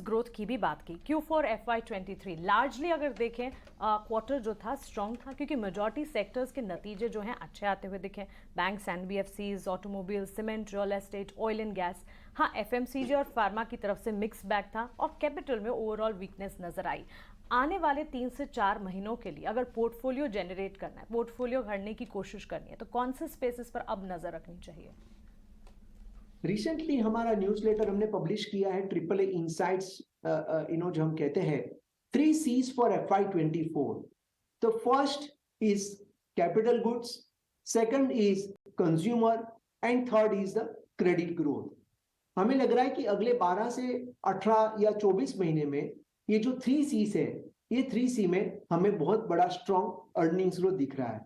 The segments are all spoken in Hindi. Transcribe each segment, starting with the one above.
ग्रोथ की भी बात की। Q4 FY23 लार्जली अगर देखें क्वार्टर जो था स्ट्रॉन्ग था, क्योंकि मेजॉरिटी सेक्टर्स के नतीजे जो हैं अच्छे आते हुए दिखे। Banks, NBFCs, automobile, cement, real estate, oil and gas. हाँ, एफएमसीजी और फार्मा की तरफ से मिक्स बैग था और कैपिटल में ओवरऑल वीकनेस नजर आई। आने वाले 3 से 4 महीनों के लिए अगर पोर्टफोलियो जनरेट करना है, पोर्टफोलियो घड़ने की कोशिश करनी है, तो कौन से स्पेसेस पर अब नजर रखनी चाहिए? रिसेंटली हमारा न्यूज़लेटर हमने पब्लिश किया है, ट्रिपल ए इनसाइट्स, जो हम कहते हैं 3 C's फॉर FY24। तो first is capital goods, second is consumer and third is the credit growth. हमें लग रहा है कि अगले 12 से 18 या 24 महीने में ये जो 3 C's है, ये 3 C में हमें बहुत बड़ा स्ट्रॉन्ग अर्निंग्स ग्रोथ दिख रहा है।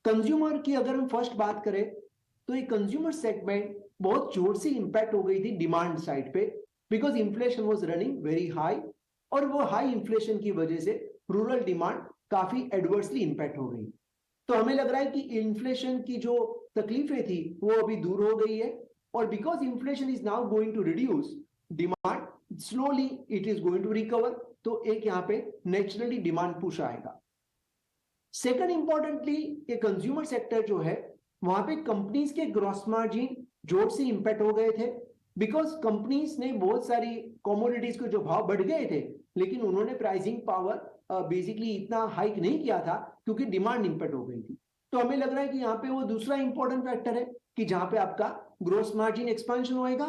कंज्यूमर की अगर हम फर्स्ट बात करें तो ये कंज्यूमर सेगमेंट बहुत जोर से इंपैक्ट हो गई थी डिमांड साइड पे, because inflation was running very high, और वो हाई इन्फ्लेशन की वजह से रूरल डिमांड काफी एडवर्सली इंपैक्ट हो गई। तो हमें लग रहा है कि इन्फ्लेशन की जो तकलीफें थी वो अभी दूर हो गई है, और because inflation is now going to reduce, demand slowly it is going to recover. तो एक यहां पे नेचुरली डिमांड पुश आएगा। सेकंड इंपॉर्टेंटली, ये कंज्यूमर सेक्टर जो है वहां पे कंपनीज के ग्रॉस मार्जिन जोर से इंपैक्ट हो गए थे, बिकॉज कंपनीज ने बहुत सारी कमोडिटीज के जो भाव बढ़ गए थे, लेकिन उन्होंने प्राइसिंग पावर बेसिकली इतना हाइक नहीं किया था क्योंकि डिमांड इंपैक्ट हो गई थी। तो हमें लग रहा है कि यहाँ पे वो दूसरा इंपॉर्टेंट फैक्टर है कि जहां पे आपका ग्रोस मार्जिन एक्सपेंशन होएगा,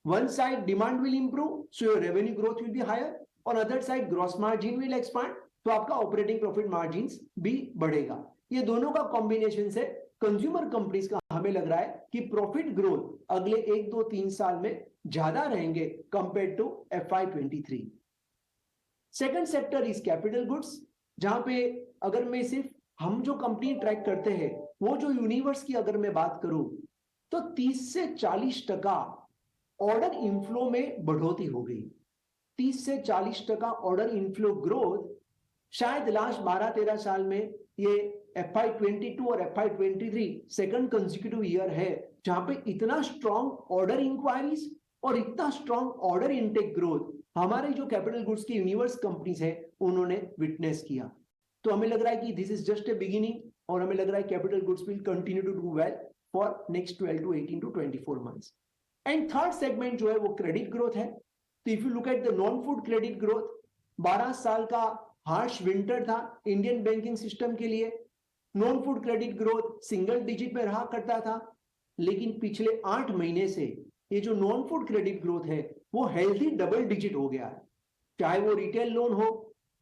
one side demand will improve so your revenue growth will be higher, और other side gross margin will expand, तो आपका ऑपरेटिंग प्रॉफिट मार्जिन भी बढ़ेगा। ये दोनों का कॉम्बिनेशन से कंज्यूमर कंपनीज का हमें लग रहा है कि प्रॉफिट ग्रोथ अगले 1-2-3 साल में ज्यादा रहेंगे compare to FY23। Second sector is capital goods, जहां पे अगर मैं सिर्फ हम जो कंपनी ट्रैक करते हैं वो जो यूनिवर्स की अगर मैं बात करूं तो 30 से 40% ऑर्डर इनफ्लो में बढ़ोतरी हो गई। 30 से 40% ऑर्डर इनफ्लो ग्रोथ शायद लास्ट 12-13 साल में ये FY22 और FY23 सेकंड कंसेक्यूटिव ईयर है जहां पे इतना स्ट्रॉन्ग ऑर्डर इंक्वायरीज और इतना स्ट्रॉन्ग ऑर्डर इनटेक ग्रोथ हमारे जो कैपिटल गुड्स की यूनिवर्स कंपनीज है उन्होंने विटनेस किया। तो हमें लग रहा है कि this is just a beginning, और हमें लग रहा है capital goods will continue to do well for next 12 to 18 to 24 months. And third segment जो है वो क्रेडिट ग्रोथ है। तो if you look at the non food credit growth, 12 साल का हार्श विंटर था इंडियन बैंकिंग सिस्टम के लिए। Non food credit growth single digit में रहा करता था, लेकिन पिछले 8 महीने से ये जो नॉन फूड क्रेडिट ग्रोथ है वो हेल्थी डबल डिजिट हो गया है। चाहे वो रिटेल लोन हो,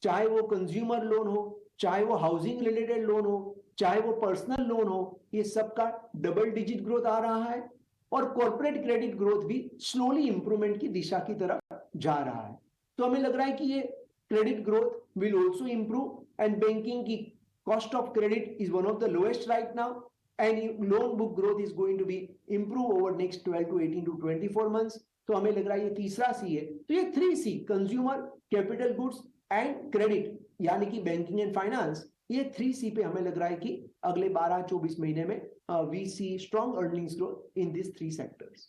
चाहे वो कंज्यूमर लोन हो, चाहे वो हाउसिंग रिलेटेड लोन हो, चाहे वो पर्सनल लोन हो, ये सबका डबल डिजिट ग्रोथ आ रहा है। और कॉर्पोरेट क्रेडिट ग्रोथ भी स्लोली इंप्रूवमेंट की दिशा की तरफ जा रहा है। तो हमें लग रहा है कि ये credit growth will also improve, and banking की cost of credit is one of the lowest right now, and loan book growth is going to be improve over next 12 to 18 to 24 months। तो हमें लग रहा है ये तीसरा सी है। तो ये 3 C, consumer, capital goods and credit, यानी कि बैंकिंग एंड फाइनेंस, ये 3 C पे हमें लग रहा है कि अगले 12-24 महीने में we see strong earnings growth in this 3 sectors.